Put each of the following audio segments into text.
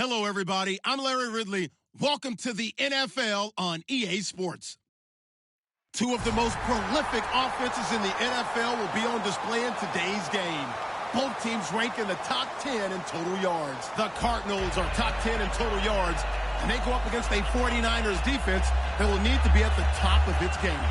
Hello, everybody. I'm Larry Ridley. Welcome to the NFL on EA Sports. Two of the most prolific offenses in the NFL will be on display in today's game. Both teams rank in the top 10 in total yards. The Cardinals are top 10 in total yards, and they go up against a 49ers defense that will need to be at the top of its game.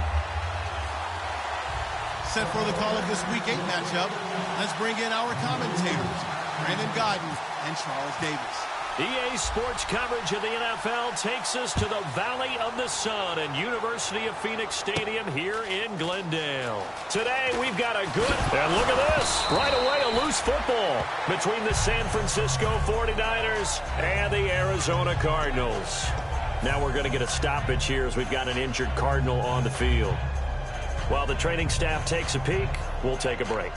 Set for the call of this Week 8 matchup, let's bring in our commentators, Brandon Gaudin and Charles Davis. EA Sports coverage of the NFL takes us to the Valley of the Sun and University of Phoenix Stadium here in Glendale. Today we've got a good, and look at this, right away a loose football between the San Francisco 49ers and the Arizona Cardinals. Now we're going to get a stoppage here as we've got an injured Cardinal on the field. While the training staff takes a peek, we'll take a break.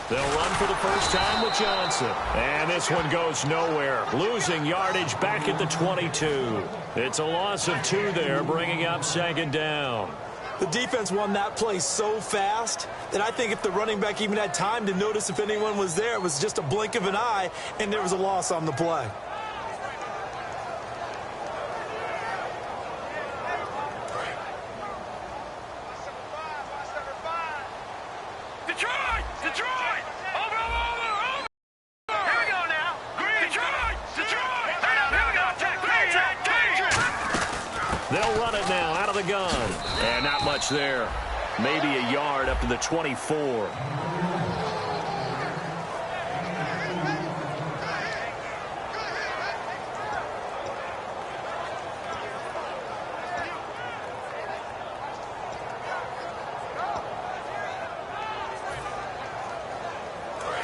They'll run for the first time with Johnson. And this one goes nowhere. Losing yardage back at the 22. It's a loss of 2 there, bringing up second down. The defense won that play so fast that I think if the running back even had time to notice if anyone was there, it was just a blink of an eye, and there was a loss on the play. They'll run it now out of the gun. And not much there. Maybe a yard up to the 24.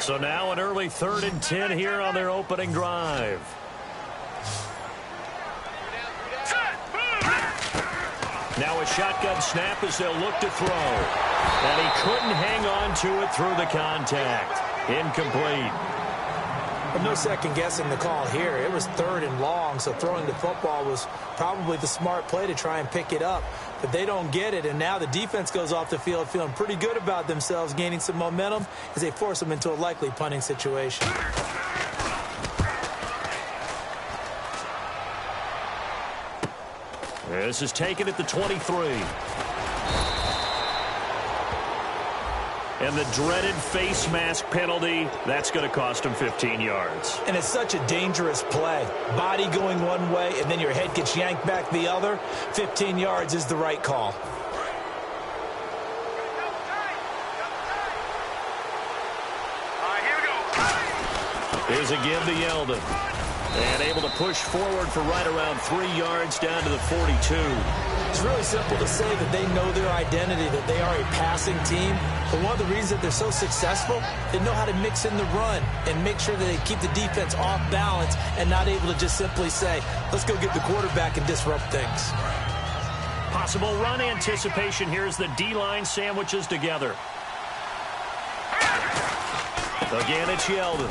So now an early 3rd and 10 here on their opening drive. Now a shotgun snap as they'll look to throw. And he couldn't hang on to it through the contact. Incomplete. But no second guessing the call here. It was 3rd and long, so throwing the football was probably the smart play to try and pick it up. But they don't get it, and now the defense goes off the field feeling pretty good about themselves, gaining some momentum as they force them into a likely punting situation. This is taken at the 23. And the dreaded face mask penalty, that's going to cost him 15 yards. And it's such a dangerous play. Body going one way, and then your head gets yanked back the other. 15 yards is the right call. Here's a give to Yeldon. And able to push forward for right around 3 yards down to the 42. It's really simple to say that they know their identity, that they are a passing team. But one of the reasons that they're so successful, they know how to mix in the run and make sure that they keep the defense off balance and not able to just simply say, let's go get the quarterback and disrupt things. Possible run anticipation here as the D-line sandwiches together. Again, it's Yeldon.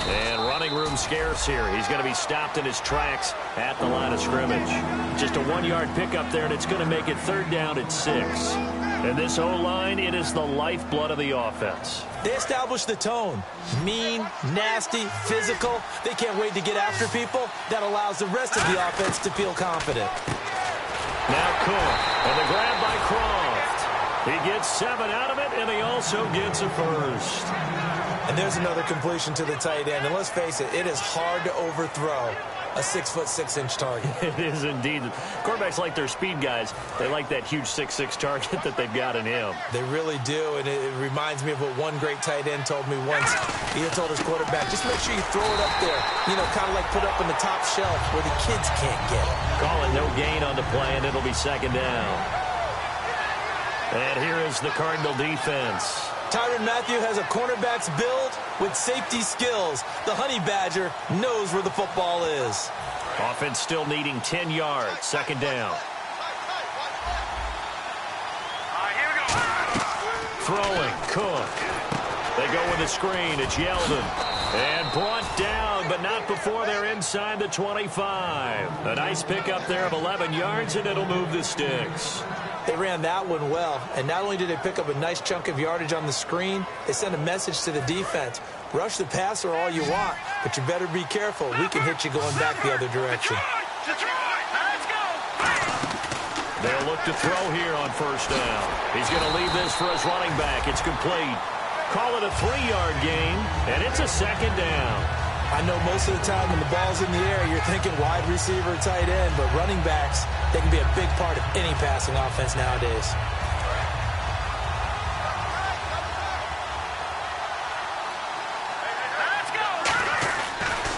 And running room scarce here. He's going to be stopped in his tracks at the line of scrimmage. Just a 1-yard pickup there, and it's going to make it 3rd down at 6. And this O-line, it is the lifeblood of the offense. They establish the tone. Mean, nasty, physical. They can't wait to get after people. That allows the rest of the offense to feel confident. Now Cook, and the grab by Croft. He gets 7 out of it, and he also gets a first. And there's another completion to the tight end. And let's face it, it is hard to overthrow a 6'6" target. It is indeed. Quarterbacks like their speed guys. They like that huge 6'6" target that they've got in him. They really do, and it reminds me of what one great tight end told me once. He had told his quarterback, just make sure you throw it up there, you know, kind of like put it up on the top shelf where the kids can't get it. Calling no gain on the play, and it'll be 2nd down. And here is the Cardinal defense. Tyrann Mathieu has a cornerback's build with safety skills. The Honey Badger knows where the football is. Offense still needing 10 yards. 2nd down. Throwing, Cook. They go with a screen. It's Yeldon. And brought down, but not before they're inside the 25. A nice pickup there of 11 yards, and it'll move the sticks. They ran that one well, and not only did they pick up a nice chunk of yardage on the screen, they sent a message to the defense. Rush the passer all you want, but you better be careful. We can hit you going back the other direction. They'll look to throw here on first down. He's going to leave this for his running back. It's complete. Call it a 3-yard gain, and it's a second down. I know most of the time when the ball's in the air, you're thinking wide receiver, tight end, but running backs, they can be a big part of any passing offense nowadays.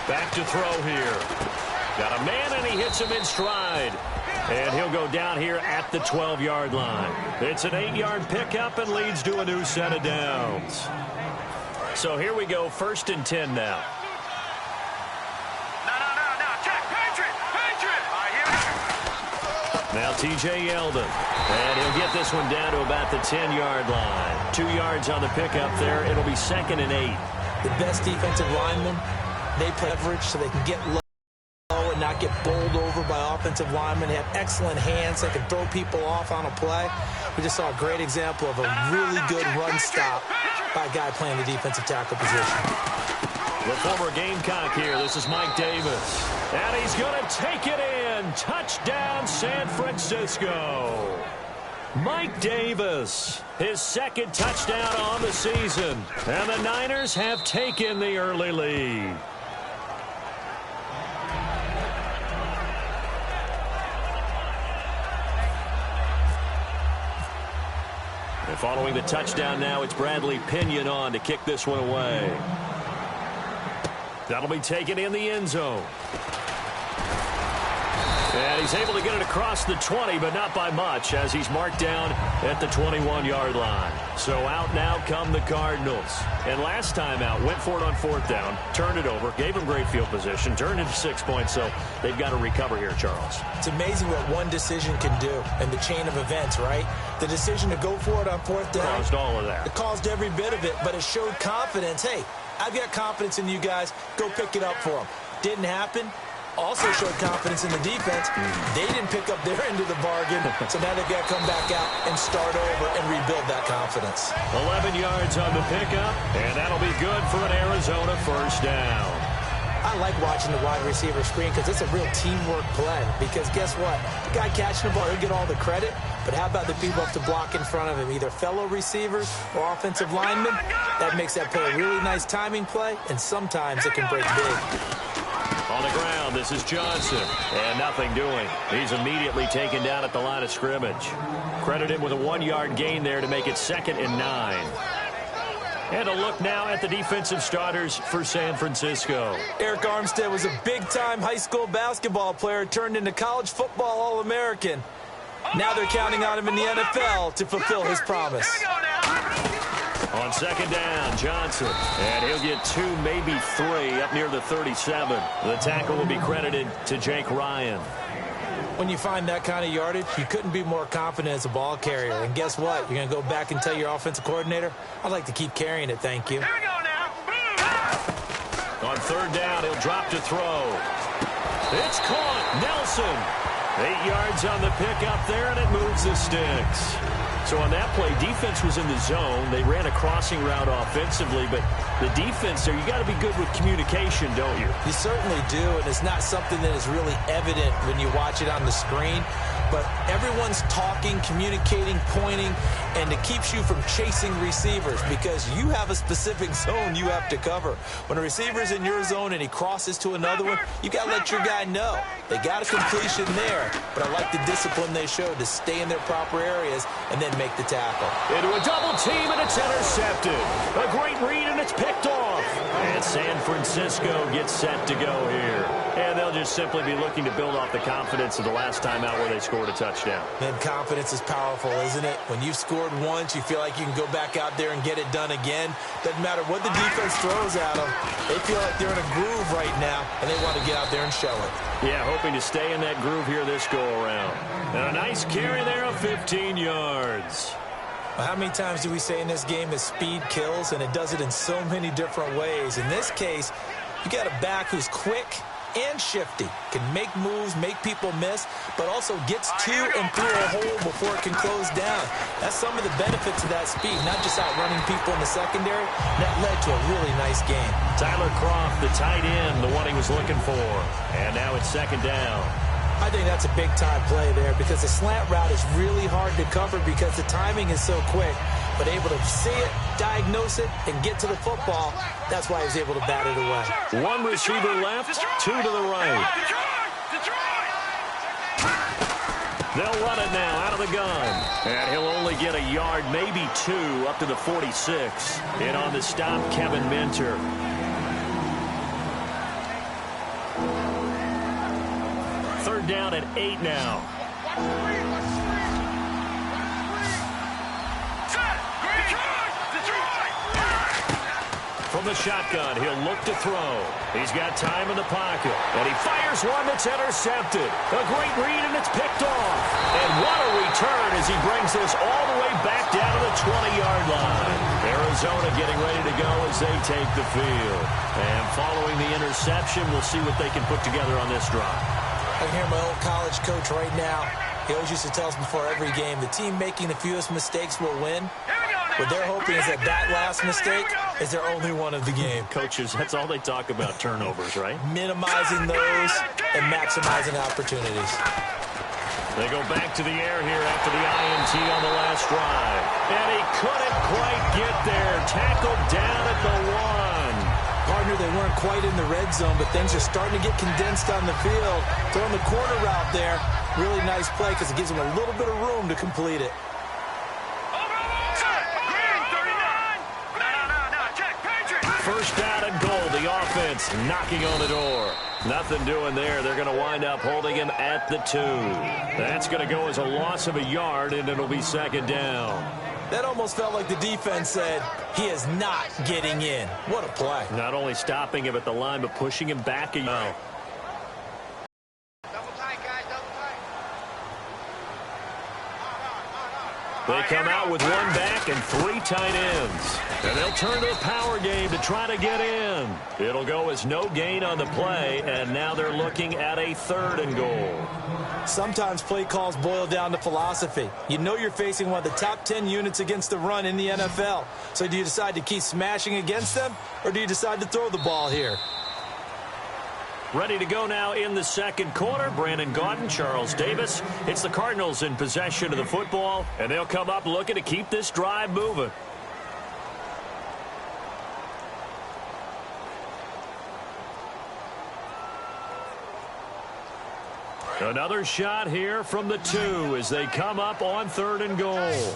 Back to throw here. Got a man, and he hits him in stride. And he'll go down here at the 12-yard line. It's an 8-yard pickup and leads to a new set of downs. So here we go, 1st and 10 now. Now T.J. Yeldon. And he'll get this one down to about the 10-yard line. 2 yards on the pickup there. It'll be 2nd and 8. The best defensive linemen, they play leverage so they can get low and not get bowled over by offensive linemen. They have excellent hands. They can throw people off on a play. We just saw a great example of a really good run stop by a guy playing the defensive tackle position. The former Gamecock here. This is Mike Davis. And he's going to take it in. Touchdown, San Francisco. Mike Davis, his 2nd touchdown on the season. And the Niners have taken the early lead. And following the touchdown now, it's Bradley Pinion on to kick this one away. That'll be taken in the end zone. And he's able to get it across the 20, but not by much, as he's marked down at the 21-yard line. So out now come the Cardinals. And last time out, went for it on 4th down, turned it over, gave him great field position, turned it to 6 points, so they've got to recover here, Charles. It's amazing what one decision can do in the chain of events, right? The decision to go for it on 4th down. Caused all of that. It caused every bit of it, but it showed confidence. Hey, I've got confidence in you guys. Go pick it up for them. Didn't happen. Also showed confidence in the defense. They didn't pick up their end of the bargain, so now they've got to come back out and start over and rebuild that confidence. 11 yards on the pickup, and that'll be good for an Arizona first down. I like watching the wide receiver screen because it's a real teamwork play. Because guess what? The guy catching the ball, he'll get all the credit, but how about the people up to block in front of him, either fellow receivers or offensive linemen? That makes that play a really nice timing play, and sometimes it can break big. On the ground, this is Johnson, and nothing doing. He's immediately taken down at the line of scrimmage. Credit him with a 1-yard gain there to make it 2nd and 9. And a look now at the defensive starters for San Francisco. Arik Armstead was a big-time high school basketball player turned into college football All-American. Now they're counting on him in the NFL to fulfill his promise. On 2nd down, Johnson. And he'll get 2, maybe 3, up near the 37. The tackle will be credited to Jake Ryan. When you find that kind of yardage, you couldn't be more confident as a ball carrier. And guess what? You're going to go back and tell your offensive coordinator, I'd like to keep carrying it, thank you. On 3rd down, he'll drop to throw. It's caught. Nelson. 8 yards on the pickup there, and it moves the sticks. So on that play, defense was in the zone. They ran a crossing route offensively, but the defense there, you got to be good with communication, don't you? You certainly do, and it's not something that is really evident when you watch it on the screen. But everyone's talking, communicating, pointing, and it keeps you from chasing receivers because you have a specific zone you have to cover. When a receiver's in your zone and he crosses to another one, you got to let your guy know. They got a completion there, but I like the discipline they showed to stay in their proper areas and then make the tackle. Into a double team, and it's intercepted. A great read, and it's picked off. And San Francisco gets set to go here. And they'll just simply be looking to build off the confidence of the last time out where they scored a touchdown. Man, confidence is powerful, isn't it? When you've scored once, you feel like you can go back out there and get it done again. Doesn't matter what the defense throws at them. They feel like they're in a groove right now, and they want to get out there and show it. Yeah, hoping to stay in that groove here this go-around. And a nice carry there of 15 yards. Well, how many times do we say in this game that speed kills, and it does it in so many different ways? In this case, you got a back who's quick, and shifty. Can make moves, make people miss, but also gets to and through a hole before it can close down. That's some of the benefits of that speed, not just outrunning people in the secondary. That led to a really nice game. Tyler Kroft, the tight end, the one he was looking for. And now it's second down. I think that's a big-time play there because the slant route is really hard to cover because the timing is so quick. But able to see it, diagnose it, and get to the football, that's why he was able to bat it away. One receiver left, two to the right. They'll run it now out of the gun. And he'll only get a yard, maybe two, up to the 46. In on the stop, Kevin Minter. Third down at 8 now. From the shotgun, he'll look to throw. He's got time in the pocket. And he fires one that's intercepted. A great read, and it's picked off. And what a return as he brings this all the way back down to the 20-yard line. Arizona getting ready to go as they take the field. And following the interception, we'll see what they can put together on this drive. I can hear my old college coach right now. He always used to tell us before every game, the team making the fewest mistakes will win. What they're hoping is that last mistake is their only one of the game. Coaches, that's all they talk about, turnovers, right? Minimizing those and maximizing opportunities. They go back to the air here after the INT on the last drive. And he couldn't quite get there. Tackled down at the 1. Partner, they weren't quite in the red zone, but things are starting to get condensed on the field. Throwing the corner route there. Really nice play because it gives them a little bit of room to complete it. First down and goal. The offense knocking on the door. Nothing doing there. They're going to wind up holding him at the 2. That's going to go as a loss of a yard, and it'll be second down. That almost felt like the defense said, he is not getting in. What a play. Not only stopping him at the line, but pushing him back a yard. They come out with one back and 3 tight ends. And they'll turn to a power game to try to get in. It'll go as no gain on the play, and now they're looking at a 3rd and goal. Sometimes play calls boil down to philosophy. You know you're facing one of the top 10 units against the run in the NFL. So do you decide to keep smashing against them, or do you decide to throw the ball here? Ready to go now in the second quarter. Brandon Gaudin, Charles Davis. It's the Cardinals in possession of the football, and they'll come up looking to keep this drive moving. Another shot here from the 2 as they come up on 3rd and goal.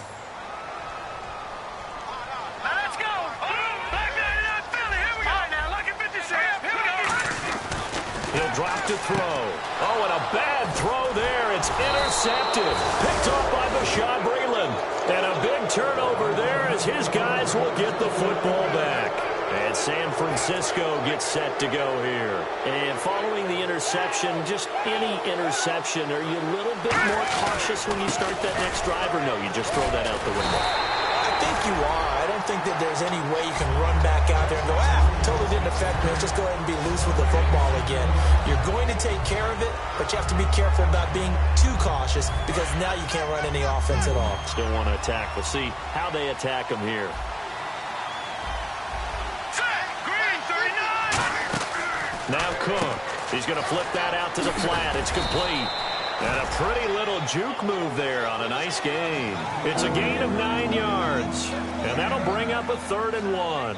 He'll drop to throw. Oh, and a bad throw there. It's intercepted. Picked off by Bashaud Breeland. And a big turnover there as his guys will get the football back. And San Francisco gets set to go here. And following the interception, just any interception, are you a little bit more cautious when you start that next drive, or no, you just throw that out the window? I think you are. I don't think that there's any way you can run back out there and go, totally didn't affect me. Let's just go ahead and be loose with the football again. You're going to take care of it, but you have to be careful about being too cautious because now you can't run any offense at all. Still want to attack. We'll see how they attack him here. Now Cook. He's going to flip that out to the flat. It's complete. And a pretty little juke move there on a nice gain. It's a gain of 9 yards. And that'll bring up a 3rd and 1.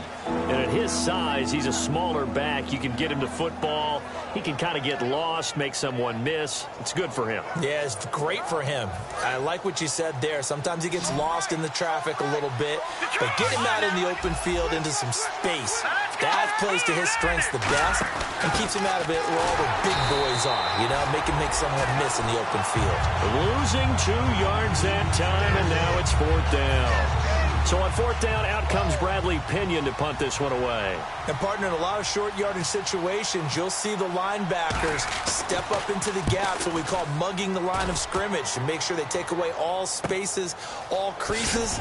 And at his size, he's a smaller back. You can get him to football. He can kind of get lost, make someone miss. It's good for him. Yeah, it's great for him. I like what you said there. Sometimes he gets lost in the traffic a little bit. But get him out in the open field into some space. That plays to his strengths the best and keeps him out of it where all the big boys are. You know, make someone miss in the open field. Losing 2 yards that time, and now it's 4th down. So on 4th down, out comes Bradley Pinion to punt this one away. And partner, in a lot of short yardage situations, you'll see the linebackers step up into the gaps, what we call mugging the line of scrimmage, to make sure they take away all spaces, all creases.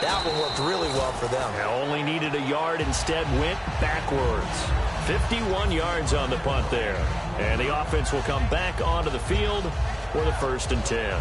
That one worked really well for them. They only needed a yard, instead went backwards. 51 yards on the punt there. And the offense will come back onto the field for the 1st and 10.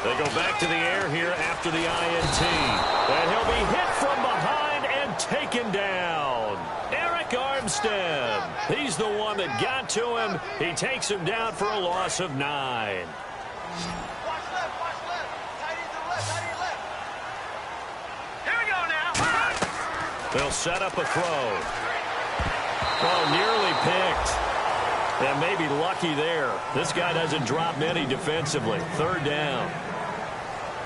They go back to the air here after the INT. And he'll be hit from behind and taken down. Eric Armstead. He's the one that got to him. He takes him down for a loss of 9. Watch left, watch left. Tight end to the left, tight end left. Here we go now. They'll set up a throw. Oh, nearly picked. And maybe lucky there. This guy doesn't drop many defensively. 3rd down.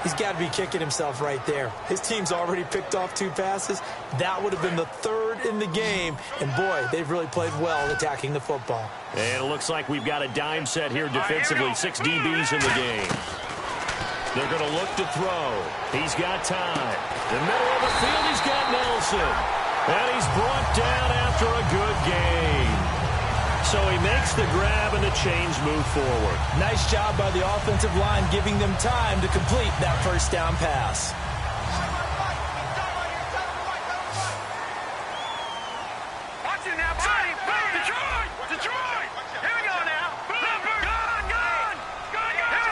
He's got to be kicking himself right there. His team's already picked off 2 passes. That would have been the 3rd in the game. And, boy, they've really played well attacking the football. And it looks like we've got a dime set here defensively. 6 DBs in the game. They're going to look to throw. He's got time. In the middle of the field, he's got Nelson. And he's brought down after a good game. So he makes the grab and the chains move forward. Nice job by the offensive line giving them time to complete that 1st down pass. Watch it now, buddy. Detroit! Detroit! Here we go now. Gun! Here we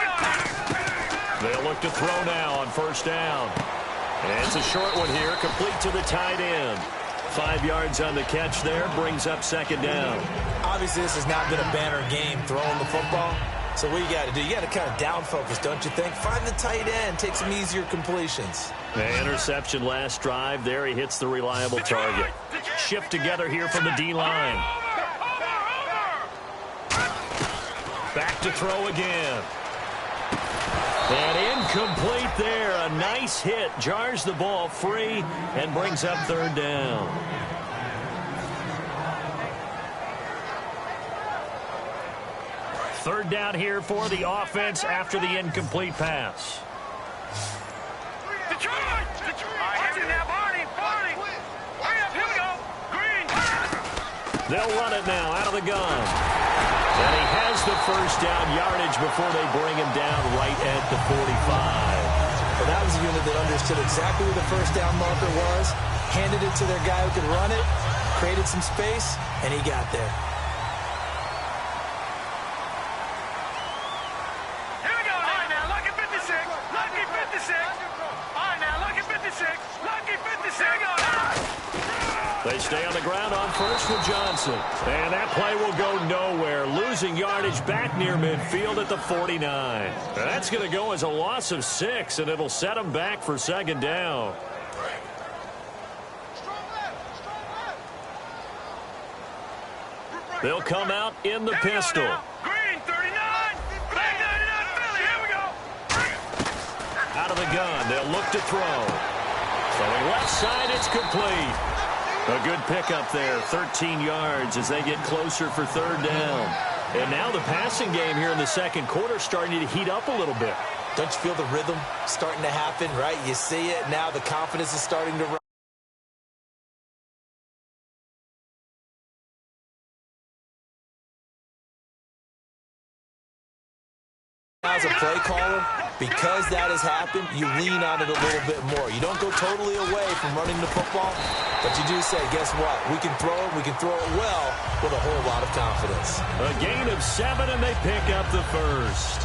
go. They'll look to throw now on 1st down. And it's a short one here, complete to the tight end. 5 yards on the catch there, brings up 2nd down. Obviously, this has not been a banner game throwing the football. So what you got to do, you got to kind of down focus, don't you think? Find the tight end, take some easier completions. The interception last drive. There he hits the reliable target. Shift together here from the D-line. Back to throw again. And incomplete there. A nice hit. Jars the ball free and brings up 3rd down. Third down here for the offense after the incomplete pass. Detroit! Watch it now, Barney! Hurry up, here we go! Green! They'll run it now out of the gun. And he has the 1st down yardage before they bring him down right at the 45. Well, that was a unit that understood exactly where the 1st down marker was, handed it to their guy who could run it, created some space, and he got there. Here we go now, lucky 56, lucky 56. All right now, lucky 56, lucky 56. Here we go now. They stay on the ground on 1st with Johnson. And that play will go nowhere. Losing yardage back near midfield at the 49. That's going to go as a loss of 6, and it'll set them back for 2nd down. They'll come out in the pistol. Green, 39. Green, 39, Philly, here we go. Out of the gun, they'll look to throw. Throwing left side, it's complete. A good pickup there, 13 yards as they get closer for 3rd down. And now the passing game here in the 2nd quarter starting to heat up a little bit. Don't you feel the rhythm starting to happen, right? You see it, now the confidence is starting to rise. As a play caller, because that has happened, you lean on it a little bit more. You don't go totally away from running the football, but you do say, guess what? We can throw it well with a whole lot of confidence. A gain of 7, and they pick up the 1st.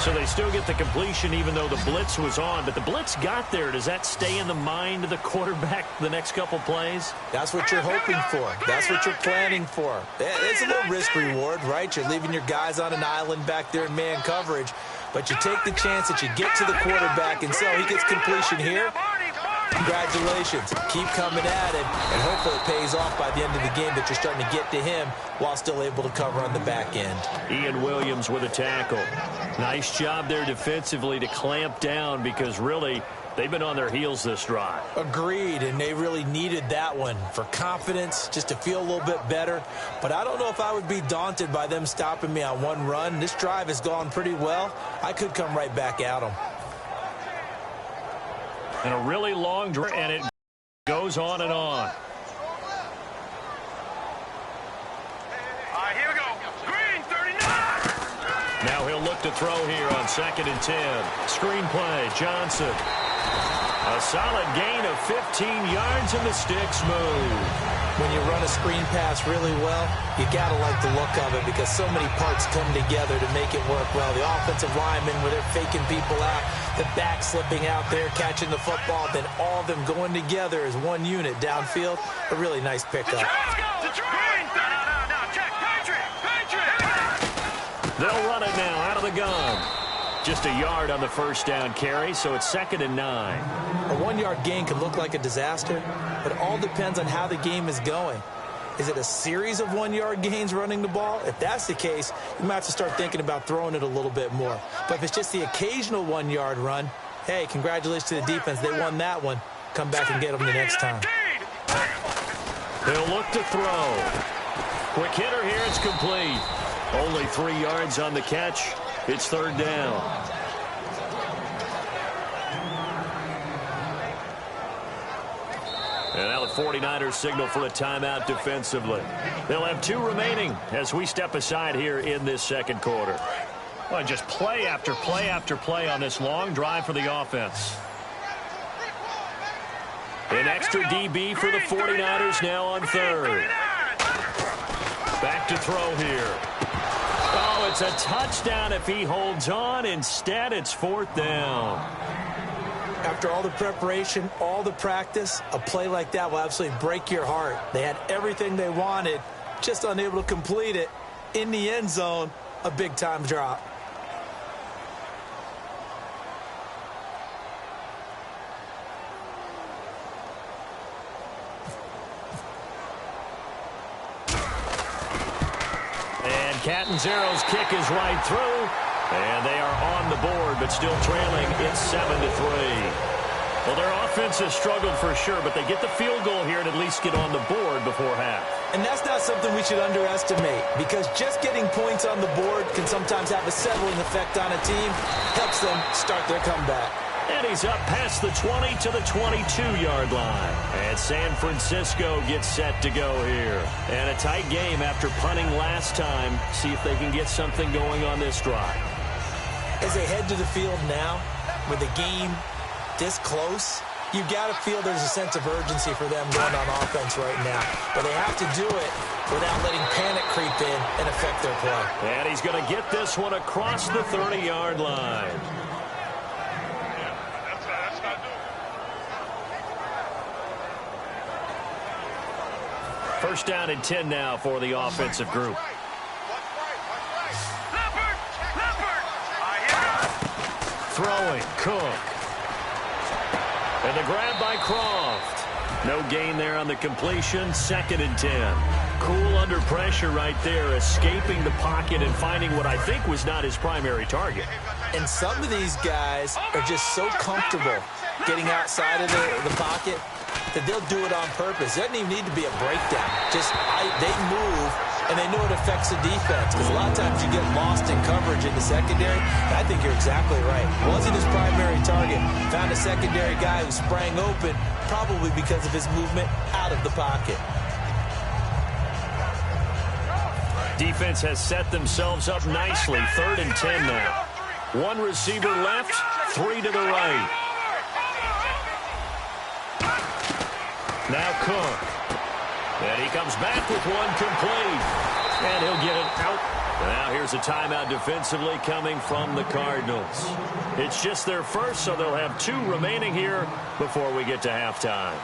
So they still get the completion even though the blitz was on. But the blitz got there. Does that stay in the mind of the quarterback the next couple plays? That's what you're hoping for. That's what you're planning for. It's a little risk-reward, right? You're leaving your guys on an island back there in man coverage. But you take the chance that you get to the quarterback, and so he gets completion here. Congratulations. Keep coming at it, and hopefully it pays off by the end of the game that you're starting to get to him while still able to cover on the back end. Ian Williams with a tackle. Nice job there defensively to clamp down because really they've been on their heels this drive. Agreed, and they really needed that one for confidence, just to feel a little bit better. But I don't know if I would be daunted by them stopping me on one run. This drive has gone pretty well. I could come right back at them. And a really long drive, and it Goes on and on. Here we go. Green, 39. Now he'll look to throw here on 2nd and 10. Screenplay, Johnson. A solid gain of 15 yards and the sticks move. When you run a screen pass really well, you got to like the look of it because so many parts come together to make it work well. The offensive linemen, where they're faking people out, the back slipping out there, catching the football, then all of them going together as one unit downfield. A really nice pickup. They'll run it now out of the gun. Just a yard on the first down carry, so it's 2nd and 9. A 1-yard gain could look like a disaster, but it all depends on how the game is going. Is it a series of 1-yard gains running the ball? If that's the case, you might have to start thinking about throwing it a little bit more. But if it's just the occasional 1-yard run, hey, congratulations to the defense. They won that one. Come back and get them the next time. He'll look to throw. Quick hitter here, it's complete. Only 3 yards on the catch. It's 3rd down. And now the 49ers signal for a timeout defensively. They'll have 2 remaining as we step aside here in this second quarter. Well, just play after play after play on this long drive for the offense. An extra DB for the 49ers now on 3rd. Back to throw here. Oh, it's a touchdown if he holds on. Instead, it's 4th down. After all the preparation, all the practice, a play like that will absolutely break your heart. They had everything they wanted, just unable to complete it. In the end zone, a big-time drop. Catanzaro's kick is right through, and they are on the board, but still trailing. It's 7-3. Well, their offense has struggled for sure, but they get the field goal here and at least get on the board before half. And that's not something we should underestimate, because just getting points on the board can sometimes have a settling effect on a team. Helps them start their comeback. And he's up past the 20 to the 22-yard line. And San Francisco gets set to go here. And a tight game after punting last time. See if they can get something going on this drive. As they head to the field now, with the game this close, you've got to feel there's a sense of urgency for them going on offense right now. But they have to do it without letting panic creep in and affect their play. And he's going to get this one across the 30-yard line. First down and 10 now for the offensive group. Throwing, Cook. And the grab by Croft. No gain there on the completion. 2nd and 10. Cool under pressure right there, escaping the pocket and finding what I think was not his primary target. And some of these guys are just so comfortable getting outside of the pocket that they'll do it on purpose. It doesn't even need to be a breakdown. Just they move, and they know it affects the defense. Because a lot of times you get lost in coverage in the secondary. And I think you're exactly right. Wasn't his primary target. Found a secondary guy who sprang open, probably because of his movement out of the pocket. Defense has set themselves up nicely. 3rd and 10 now. 1 receiver left, 3 to the right. Now Cook. And he comes back with one complete. And he'll get it out. Now here's a timeout defensively coming from the Cardinals. It's just their first, so they'll have 2 remaining here before we get to halftime.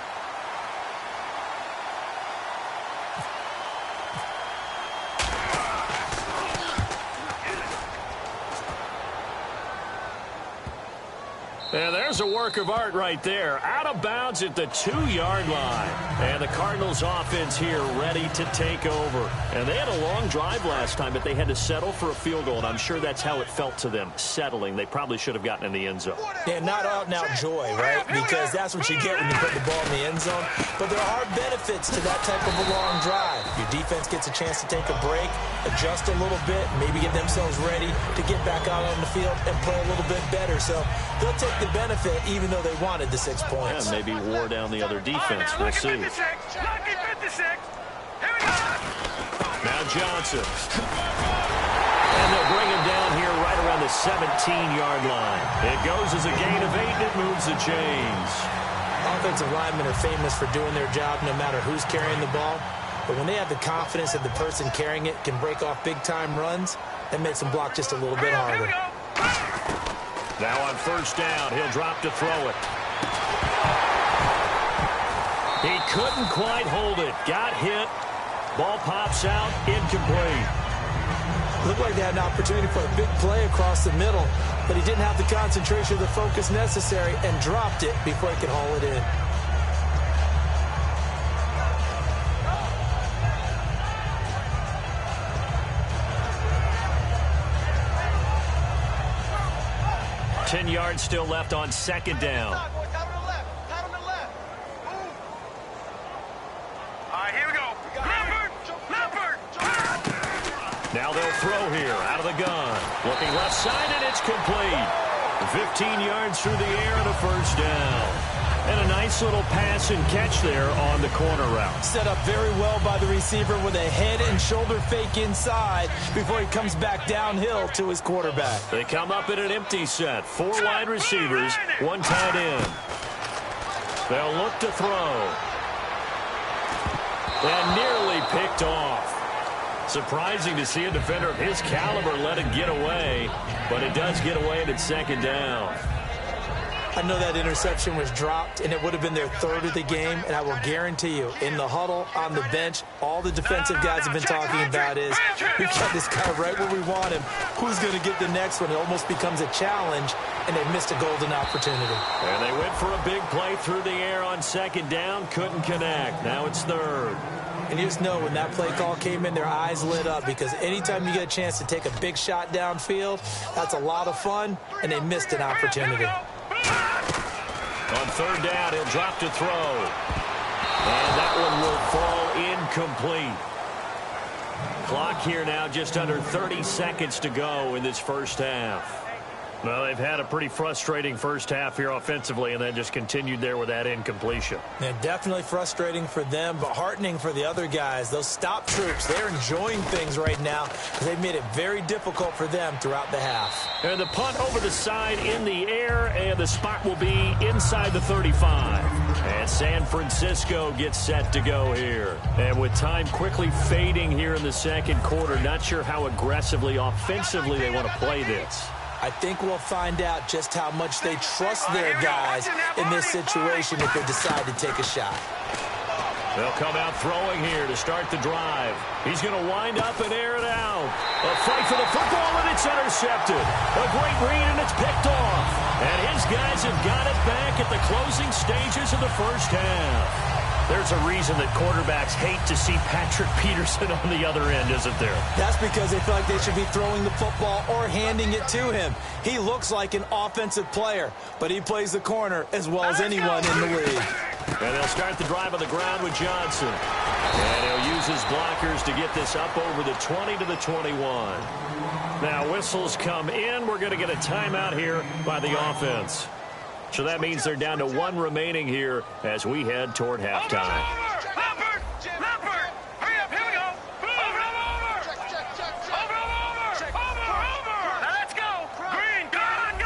And there's a work of art right there. Out of bounds at the 2-yard line. And the Cardinals offense here ready to take over. And they had a long drive last time, but they had to settle for a field goal. And I'm sure that's how it felt to them, settling. They probably should have gotten in the end zone. Yeah, not out-and-out joy, right? Because that's what you get when you put the ball in the end zone. But there are benefits to that type of a long drive. Your defense gets a chance to take a break, adjust a little bit, maybe get themselves ready to get back out on the field and play a little bit better. So they'll take the benefit even though they wanted the 6 points. Yeah, maybe wore down the other defense. We'll see. Lucky 56. Here we go. Now Johnson. And they'll bring him down here right around the 17-yard line. It goes as a gain of 8, and it moves the chains. Offensive linemen are famous for doing their job no matter who's carrying the ball. But when they have the confidence that the person carrying it can break off big-time runs, that makes them block just a little bit harder. Now on first down, he'll drop to throw it. He couldn't quite hold it. Got hit. Ball pops out. Incomplete. Looked like they had an opportunity for a big play across the middle, but he didn't have the concentration or the focus necessary and dropped it before he could haul it in. Ten yards still left on second down. All right, here we go. Leopard. Now they'll throw here out of the gun. Looking left side, and it's complete. 15 yards through the air and a first down. And a nice little pass and catch there on the corner route. Set up very well by the receiver with a head and shoulder fake inside before he comes back downhill to his quarterback. They come up in an empty set. 4 wide receivers, 1 tight end. They'll look to throw. And nearly picked off. Surprising to see a defender of his caliber let it get away, but it does get away and it's second down. I know that interception was dropped, and it would have been their 3rd of the game, and I will guarantee you, in the huddle, on the bench, all the defensive guys have been talking about is, we've got this guy right where we want him. Who's going to get the next one? It almost becomes a challenge, and they missed a golden opportunity. And they went for a big play through the air on second down, couldn't connect. Now it's 3rd. And you just know when that play call came in, their eyes lit up, because anytime you get a chance to take a big shot downfield, that's a lot of fun, and they missed an opportunity. On third down, he'll drop to throw. And that one will fall incomplete. Clock here now, just under 30 seconds to go in this first half. Well, they've had a pretty frustrating first half here offensively, and then just continued there with that incompletion. Yeah, definitely frustrating for them, but heartening for the other guys. Those stop troops, they're enjoying things right now because they've made it very difficult for them throughout the half. And the punt over the side in the air, and the spot will be inside the 35. And San Francisco gets set to go here. And with time quickly fading here in the second quarter, not sure how aggressively, offensively they want to play this. I think we'll find out just how much they trust their guys in this situation if they decide to take a shot. They'll come out throwing here to start the drive. He's going to wind up and air it out. A fight for the football, and it's intercepted. A great read, and it's picked off. And his guys have got it back at the closing stages of the first half. There's a reason that quarterbacks hate to see Patrick Peterson on the other end, isn't there? That's because they feel like they should be throwing the football or handing it to him. He looks like an offensive player, but he plays the corner as well as anyone in the league. And they'll start the drive on the ground with Johnson. And he'll use his blockers to get this up over the 20 to the 21. Now whistles come in. We're going to get a timeout here by the offense. So that means they're down to 1 remaining here as we head toward halftime. Leopard! Hurry up, here we go! Over! Now let's go! Green, gone!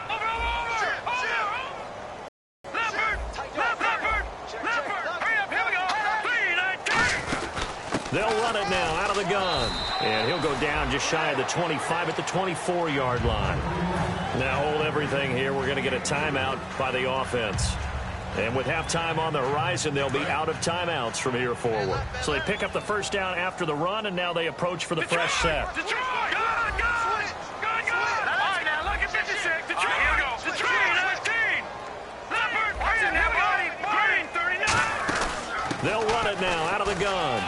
Over! Leopard! Hurry up, here we go! 3, 9, 10! They'll run it now out of the gun. And he'll go down just shy of the 25 at the 24-yard line. Now hold everything here. We're going to get a timeout by the offense. And with halftime on the horizon, they'll be out of timeouts from here forward. So they pick up the first down after the run, and now they approach for the fresh set. Detroit! Gone! All right, now look at 56. Detroit! Here we go. Detroit, 19! Leopard! Green, 39! They'll run it now out of the gun.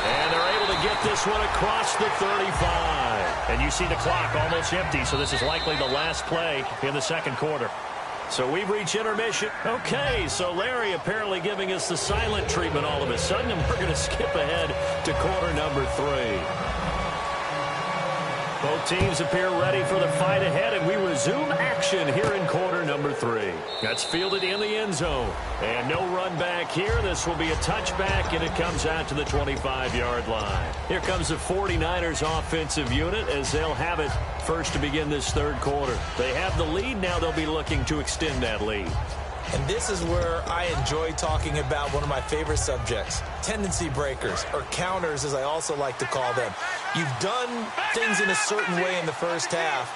And they're able to get this one across the 35. And you see the clock almost empty, so this is likely the last play in the second quarter. So we've reached intermission. Okay, so Larry apparently giving us the silent treatment all of a sudden, and we're going to skip ahead to quarter number 3. Both teams appear ready for the fight ahead, and we resume action here in quarter number 3. That's fielded in the end zone. And no run back here. This will be a touchback, and it comes out to the 25-yard line. Here comes the 49ers offensive unit as they'll have it first to begin this third quarter. They have the lead. Now they'll be looking to extend that lead. And this is where I enjoy talking about one of my favorite subjects, tendency breakers, or counters as I also like to call them. You've done things in a certain way in the first half,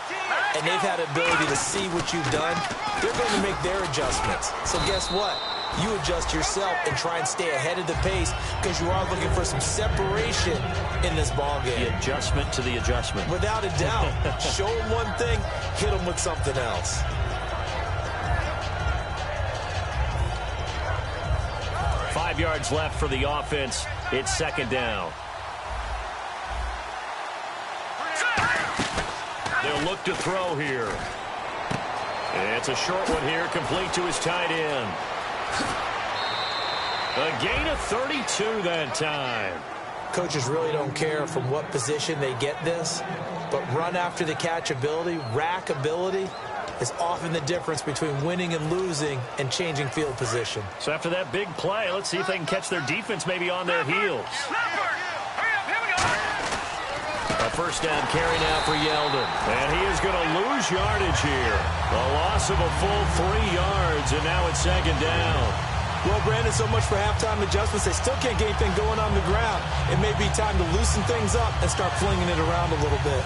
and they've had the ability to see what you've done. They're going to make their adjustments. So guess what? You adjust yourself and try and stay ahead of the pace because you are looking for some separation in this ball game. The adjustment to the adjustment. Without a doubt. Show them one thing, hit them with something else. 5 yards left for the offense. It's second down. They'll look to throw here. It's a short one here, complete to his tight end. A gain of 32 that time. Coaches really don't care from what position they get this, but run after the catch ability, rack ability, is often the difference between winning and losing and changing field position. So after that big play, let's see if they can catch their defense maybe on their heels. A first down carry now for Yeldon. And he is going to lose yardage here. A loss of a full 3 yards, and now it's second down. Well, Brandon, so much for halftime adjustments. They still can't get anything going on the ground. It may be time to loosen things up and start flinging it around a little bit.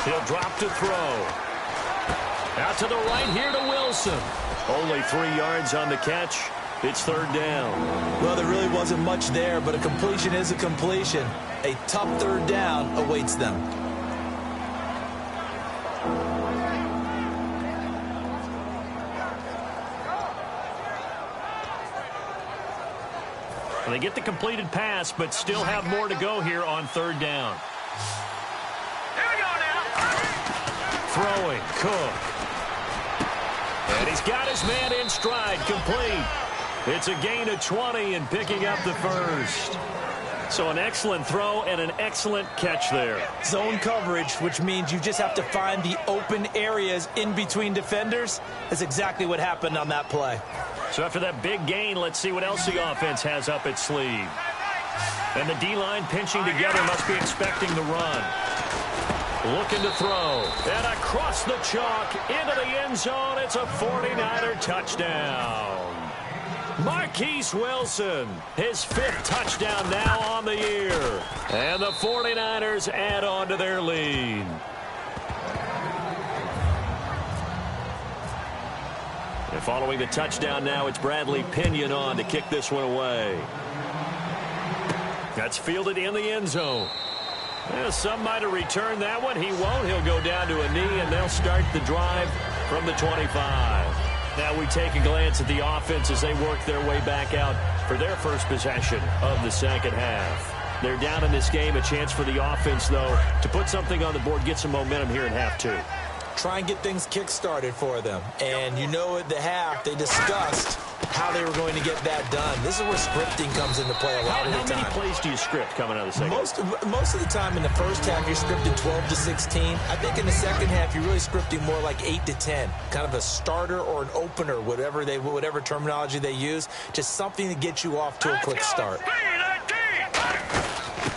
He'll drop to throw. Out to the right here to Wilson. Only 3 yards on the catch. It's third down. Well, there really wasn't much there, but a completion is a completion. A tough third down awaits them. They get the completed pass, but still have more to go here on third down. Throwing, Cook. And he's got his man in stride, complete. It's a gain of 20 and picking up the first. So an excellent throw and an excellent catch there. Zone coverage, which means you just have to find the open areas in between defenders. That's exactly what happened on that play. So after that big gain, let's see what else the offense has up its sleeve. And the D-line pinching together must be expecting the run. Looking to throw. And across the chalk into the end zone. It's a 49er touchdown. Marquise Wilson, his 5th touchdown now on the year. And the 49ers add on to their lead. And following the touchdown now, it's Bradley Pinion on to kick this one away. That's fielded in the end zone. Well, some might have returned that one. He won't. He'll go down to a knee, and they'll start the drive from the 25. Now we take a glance at the offense as they work their way back out for their first possession of the second half. They're down in this game. A chance for the offense, though, to put something on the board, get some momentum here in half 2. Try and get things kick-started for them. And you know at the half, they discussed how they were going to get that done. This is where scripting comes into play a lot of the time. How many plays do you script coming out of the second? Most of the time in the first half, you're scripting 12 to 16. I think in the second half, you're really scripting more like 8 to 10. Kind of a starter or an opener, whatever terminology they use. Just something to get you off to a quick start.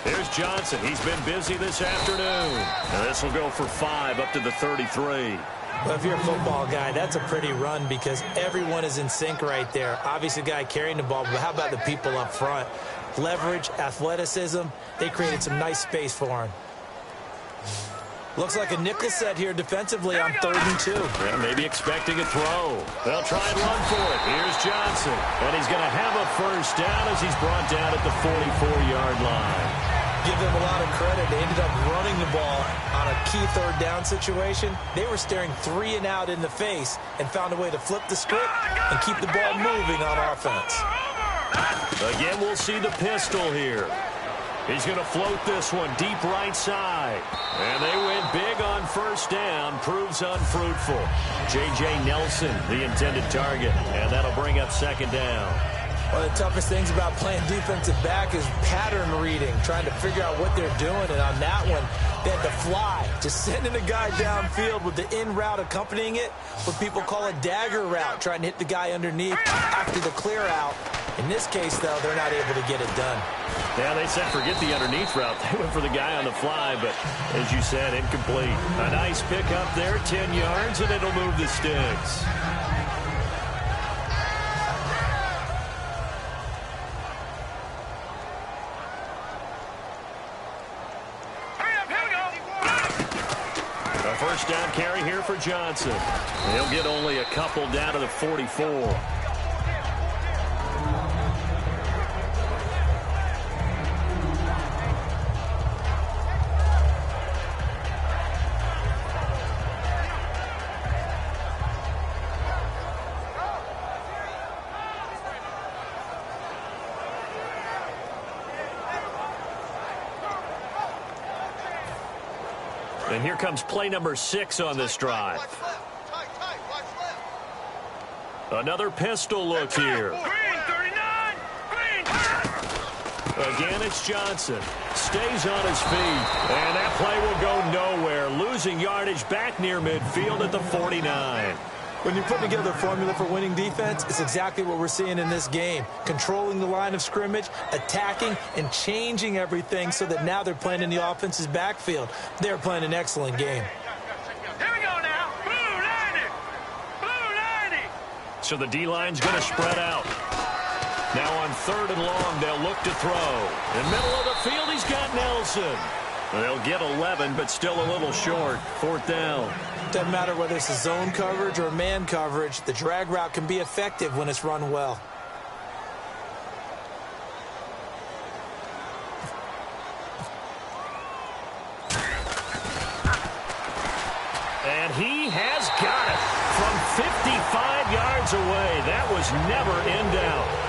Here's Johnson. He's been busy this afternoon. And this will go for 5 up to the 33. Well, if you're a football guy, that's a pretty run because everyone is in sync right there. Obviously, the guy carrying the ball, but how about the people up front? Leverage, athleticism, they created some nice space for him. Looks like a nickel set here defensively on 3rd and 2. Yeah, maybe expecting a throw. They'll try and run for it. Here's Johnson. And he's going to have a first down as he's brought down at the 44-yard line. Give them a lot of credit. They ended up running the ball on a key 3rd down situation. They were staring 3 and out in the face and found a way to flip the script and keep the ball moving on offense. Again, we'll see the pistol here. He's going to float this one deep right side. And they went big on first down proves unfruitful. J.J. Nelson, the intended target, and that'll bring up second down. One of the toughest things about playing defensive back is pattern reading, trying to figure out what they're doing. And on that one, they had to fly, just sending a guy downfield with the in route accompanying it, what people call a dagger route, trying to hit the guy underneath after the clear out. In this case, though, they're not able to get it done. Yeah, they said forget the underneath route. They went for the guy on the fly, but as you said, incomplete. A nice pick up there, 10 yards, and it'll move the sticks. A first down carry here for Johnson. He'll get only a couple down to the 44. And here comes play number 6 on this drive. Another pistol look here. Green, 39. Green. Again, it's Johnson. Stays on his feet. And that play will go nowhere. Losing yardage back near midfield at the 49. When you put together a formula for winning defense, it's exactly what we're seeing in this game. Controlling the line of scrimmage, attacking, and changing everything so that now they're playing in the offense's backfield. They're playing an excellent game. Here we go now. Blue 90. Blue 90. So the D-line's going to spread out. Now on 3rd and long, they'll look to throw. In middle of the field, he's got Nelson. They'll get 11, but still a little short. 4th down. Doesn't matter whether it's a zone coverage or man coverage, the drag route can be effective when it's run well. And he has got it from 55 yards away. That was never in doubt.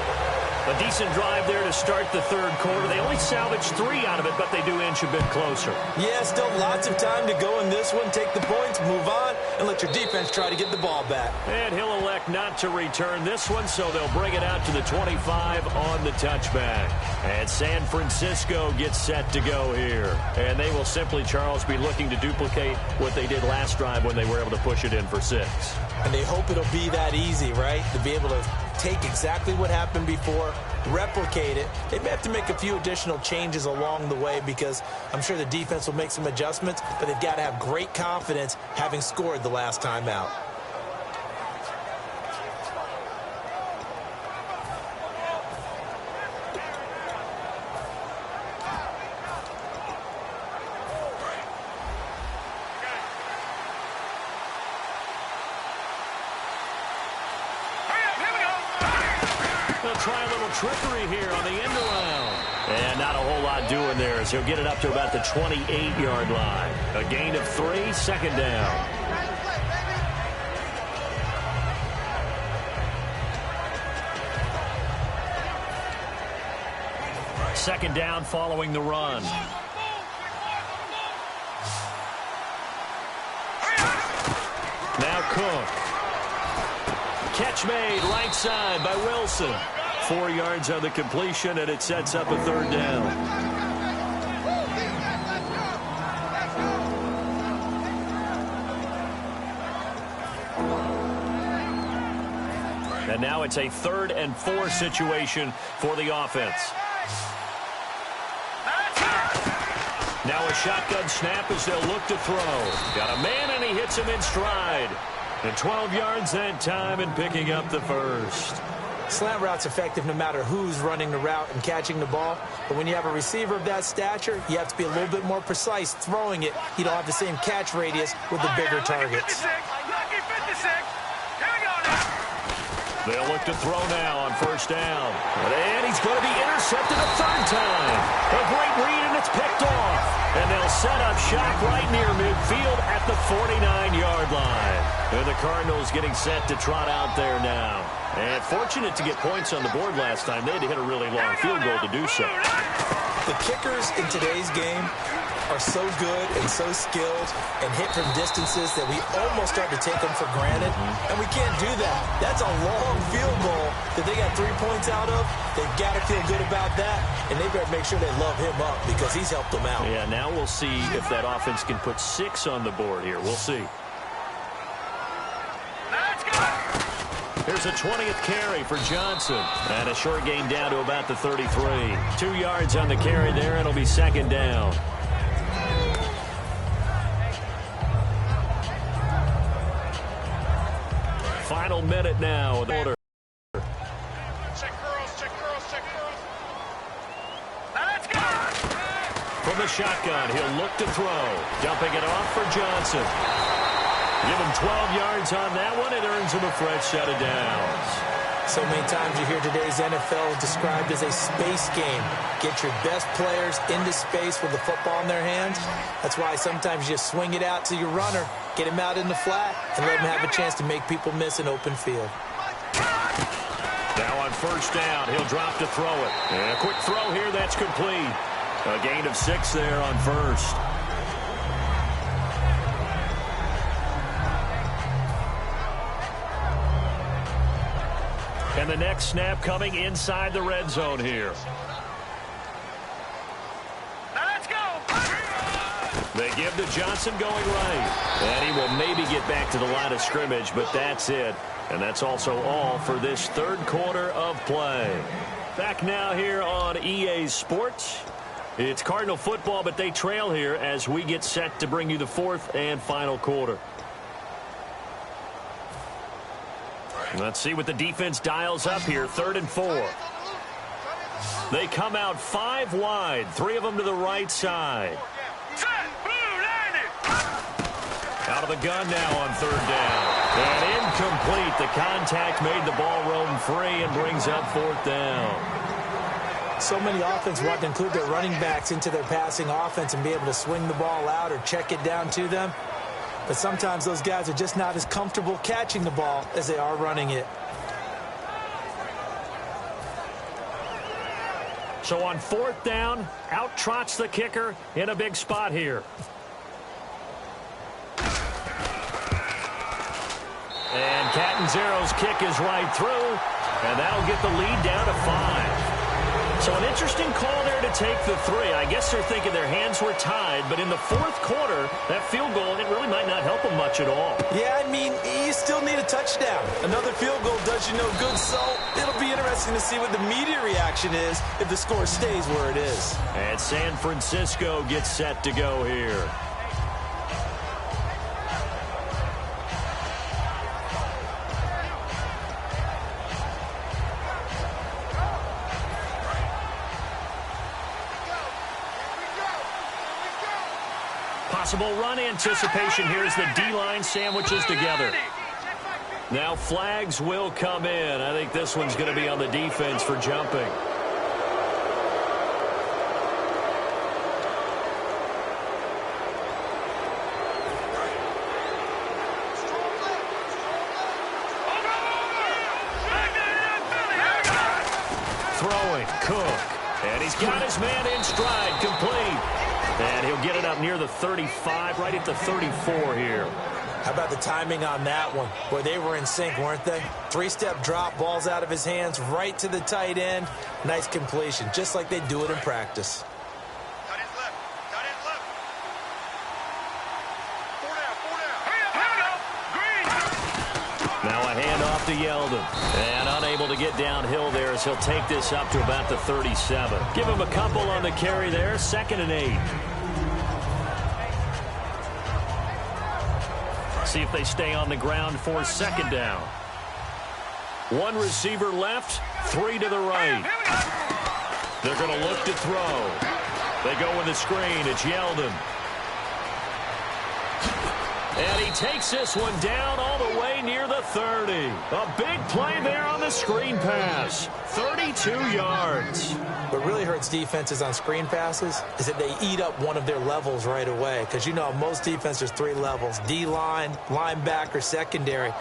A decent drive there to start the 3rd quarter. They only salvaged 3 out of it, but they do inch a bit closer. Yeah, still lots of time to go in this one. Take the points, move on, and let your defense try to get the ball back. And he'll elect not to return this one, so they'll bring it out to the 25 on the touchback. And San Francisco gets set to go here. And they will simply, Charles, be looking to duplicate what they did last drive when they were able to push it in for 6. And they hope it'll be that easy, right? To be able to take exactly what happened before, replicate it. They may have to make a few additional changes along the way because I'm sure the defense will make some adjustments, but they've got to have great confidence having scored the last time out. Try a little trickery here on the end around. And not a whole lot doing there as he'll get it up to about the 28-yard line. A gain of 3, 2nd down. Second down following the run. Now Cook. Catch made right side by Wilson. 4 yards on the completion, and it sets up a 3rd down. And now it's a 3rd and 4 situation for the offense. Now a shotgun snap as they'll look to throw. Got a man, and he hits him in stride. And 12 yards that time and picking up the 1st. Slant route's effective no matter who's running the route and catching the ball. But when you have a receiver of that stature, you have to be a little bit more precise throwing it. You don't have the same catch radius with the bigger targets. Lucky 56. Here we go now. They'll look to throw now on 1st down. And he's going to be intercepted a 3rd time. A great read, and it's picked off. And they'll set up shop right near midfield at the 49-yard line. And the Cardinals getting set to trot out there now. And fortunate to get points on the board last time. They had to hit a really long field goal to do so. The kickers in today's game are so good and so skilled and hit from distances that we almost start to take them for granted, and we can't do that. That's a long field goal that they got 3 points out of. They've got to feel good about that, and they better make sure they love him up because he's helped them out. Yeah, now we'll see if that offense can put 6 on the board here. We'll see. Let's go! Here's a 20th carry for Johnson. And a short gain down to about the 33. 2 yards on the carry there. It'll be second down. Final minute now. Check curls, check curls, check curls. Let's go! From the shotgun, he'll look to throw. Dumping it off for Johnson. Give him 12 yards on that one. It earns him a fresh set of downs. So many times you hear today's NFL described as a space game. Get your best players into space with the football in their hands. That's why sometimes you just swing it out to your runner, get him out in the flat, and let him have a chance to make people miss an open field. Now on first down, he'll drop to throw it. And a quick throw here, that's complete. A gain of 6 there on first. And the next snap coming inside the red zone here. Let's go! They give to Johnson going right. And he will maybe get back to the line of scrimmage, but that's it. And that's also all for this third quarter of play. Back now here on EA Sports. It's Cardinal football, but they trail here as we get set to bring you the fourth and final quarter. Let's see what the defense dials up here. 3rd and 4. They come out 5 wide. 3 of them to the right side. Set, blue, landed! Out of the gun now on 3rd down. And incomplete. The contact made the ball roam free and brings up 4th down. So many offenses want to include their running backs into their passing offense and be able to swing the ball out or check it down to them. But sometimes those guys are just not as comfortable catching the ball as they are running it. So on 4th down, out trots the kicker in a big spot here. And Catanzaro's kick is right through, and that'll get the lead down to 5. So an interesting call there to take the 3. I guess they're thinking their hands were tied, but in the 4th quarter, that field goal, it really might not help them much at all. Yeah, I mean, you still need a touchdown. Another field goal does you no good, so it'll be interesting to see what the media reaction is if the score stays where it is. And San Francisco gets set to go here. Possible run anticipation here as the D-line sandwiches together. Now flags will come in. I think this one's going to be on the defense for jumping. Throwing, Cook. And he's got his man in stride, complete. And he'll get it up near the 35, right at the 34 here. How about the timing on that one? Boy, they were in sync, weren't they? 3-step drop, balls out of his hands, right to the tight end. Nice completion, just like they do it in practice. Cut in left, cut in left. 4 down, 4 down. Hurry up, Green! Now a handoff to Yeldon. And unable to get downhill there as he'll take this up to about the 37. Give him a couple on the carry there. 2nd and 8. See if they stay on the ground for 2nd down. 1 receiver left, 3 to the right. They're going to look to throw. They go with the screen. It's Yeldon. And he takes this one down all the way near the 30. A big play there on the screen pass. 32 yards. What really hurts defenses on screen passes is that they eat up one of their levels right away. Because, you know, most defenses, 3 levels. D-line, linebacker, secondary.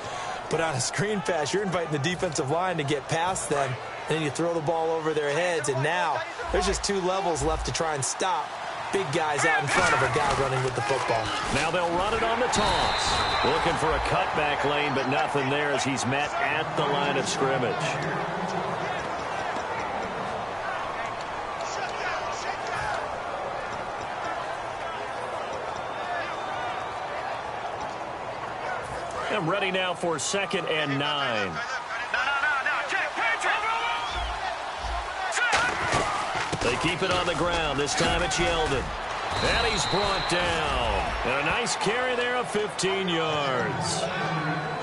But on a screen pass, you're inviting the defensive line to get past them. And then you throw the ball over their heads. And now there's just 2 levels left to try and stop. big guys out in front of a guy running with the football. Now they'll run it on the toss. Looking for a cutback lane, but nothing there as he's met at the line of scrimmage. I'm ready now for 2nd and 9. They keep it on the ground. This time it's Yeldon. And he's brought down. And a nice carry there of 15 yards.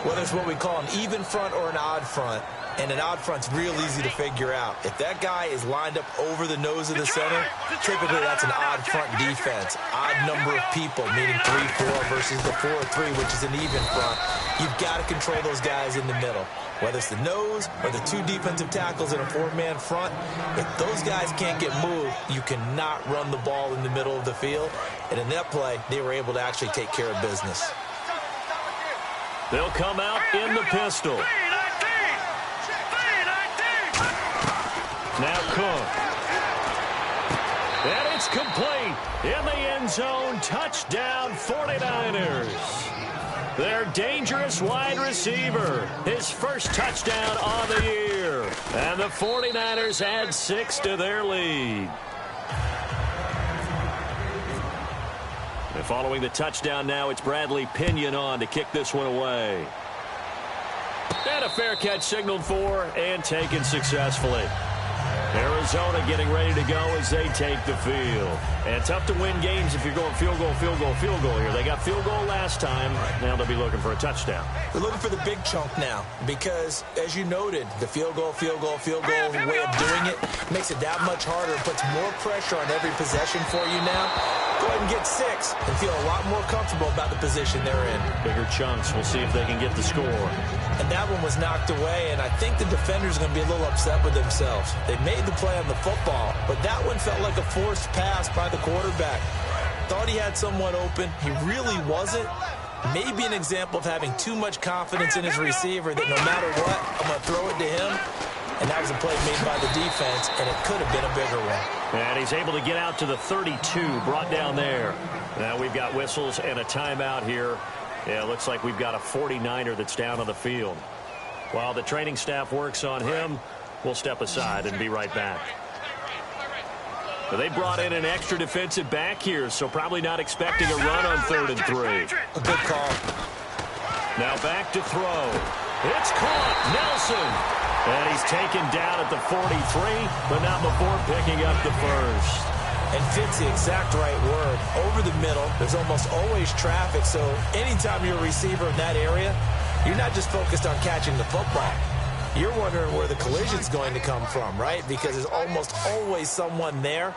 Whether it's what we call an even front or an odd front, and an odd front's real easy to figure out. If that guy is lined up over the nose of the center, typically that's an odd front defense. Odd number of people, meaning 3-4 versus the 4-3, which is an even front. You've got to control those guys in the middle. Whether it's the nose or the 2 defensive tackles in a 4-man front, if those guys can't get moved, you cannot run the ball in the middle of the field. And in that play, they were able to actually take care of business. They'll come out in the pistol. Now Cook. And it's complete. In the end zone, touchdown 49ers. Their dangerous wide receiver. His first touchdown on the year. And the 49ers add 6 to their lead. And following the touchdown now, it's Bradley Pinion on to kick this one away. And a fair catch signaled for and taken successfully. Arizona getting ready to go as they take the field. And tough to win games if you're going field goal, field goal, field goal here. They got field goal last time. Now they'll be looking for a touchdown. They're looking for the big chunk now because, as you noted, the field goal way of doing it makes it that much harder and puts more pressure on every possession for you now. Go ahead and get 6 and feel a lot more comfortable about the position they're in. Bigger chunks. We'll see if they can get the score. And that one was knocked away, and I think the defender's going to be a little upset with themselves. They made the play on the football, but that one felt like a forced pass by the quarterback. Thought he had someone open. He really wasn't. Maybe an example of having too much confidence in his receiver that no matter what, I'm going to throw it to him. And that was a play made by the defense, and it could have been a bigger one. And he's able to get out to the 32, brought down there. Now we've got whistles and a timeout here. Yeah, it looks like we've got a 49er that's down on the field. While the training staff works on him, we'll step aside and be right back. But they brought in an extra defensive back here, so probably not expecting a run on 3rd and 3. A good call. Now back to throw. It's caught. Nelson. And he's taken down at the 43, but not before picking up the first. And fits the exact right word. Over the middle, there's almost always traffic, so anytime you're a receiver in that area, you're not just focused on catching the football. You're wondering where the collision's going to come from, right? Because there's almost always someone there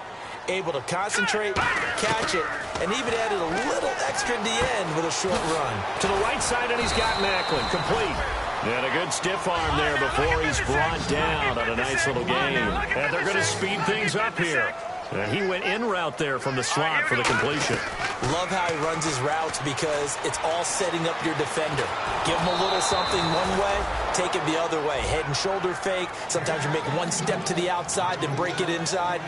able to concentrate, catch it, and even added a little extra at the end with a short run. To the right side, and he's got Macklin. Complete. And a good stiff arm there before he's brought down on a nice little game. And they're going to speed things up here. And he went in route there from the slot for the completion. Love how he runs his routes because it's all setting up your defender. Give him a little something one way, take it the other way. Head and shoulder fake. Sometimes you make one step to the outside, then break it inside.